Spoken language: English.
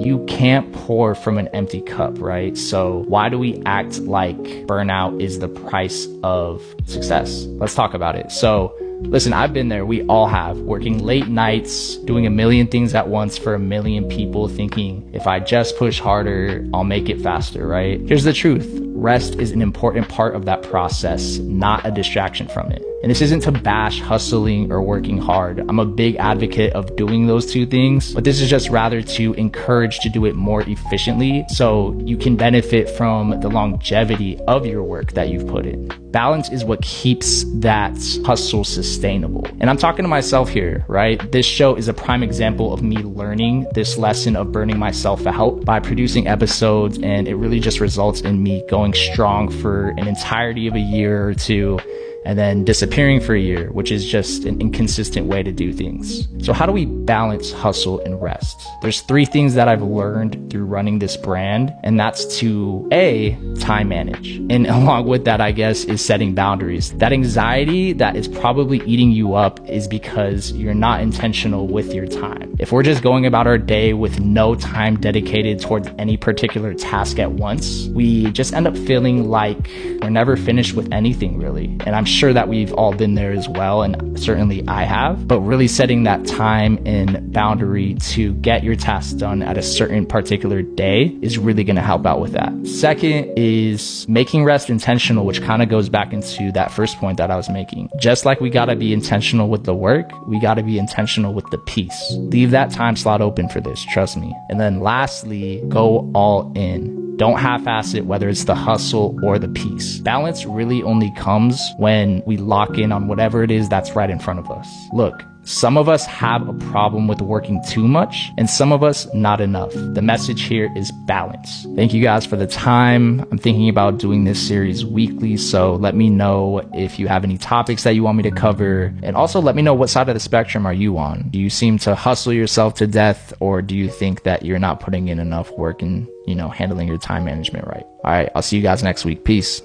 You can't pour from an empty cup, right? So why do we act like burnout is the price of success? Let's talk about it. So listen, I've been there. We all have. Working late nights, doing a million things at once for a million people, thinking if I just push harder, I'll make it faster, right? Here's the truth. Rest is an important part of that process, not a distraction from it. And this isn't to bash hustling or working hard. I'm a big advocate of doing those two things, but this is just rather to encourage to do it more efficiently so you can benefit from the longevity of your work that you've put in. Balance is what keeps that hustle sustainable. And I'm talking to myself here, right? This show is a prime example of me learning this lesson of burning myself out by producing episodes, and it really just results in me going strong for an entirety of a year or two and then disappearing for a year, which is just an inconsistent way to do things. So how do we balance hustle and rest? There's 3 things that I've learned through running this brand, and that's to A, time manage. And along with that, I guess, is setting boundaries. That anxiety that is probably eating you up is because you're not intentional with your time. If we're just going about our day with no time dedicated towards any particular task at once, we just end up feeling like we're never finished with anything really. And I'm sure that we've all been there as well, and certainly I have, but really setting that time and boundary to get your tasks done at a certain particular day is really going to help out with that. Second is making rest intentional, which kind of goes back into that first point that I was making. Just like we got to be intentional with the work, we got to be intentional with the peace. Leave that time slot open for this, trust me. And then lastly, go all in. Don't half-ass it, whether it's the hustle or the peace. Balance really only comes when we lock in on whatever it is that's right in front of us. Look, some of us have a problem with working too much, and some of us not enough. The message here is balance. Thank you guys for the time. I'm thinking about doing this series weekly, so let me know if you have any topics that you want me to cover. And also let me know, what side of the spectrum are you on? Do you seem to hustle yourself to death, or do you think that you're not putting in enough work and, handling your time management right? All right, I'll see you guys next week. Peace.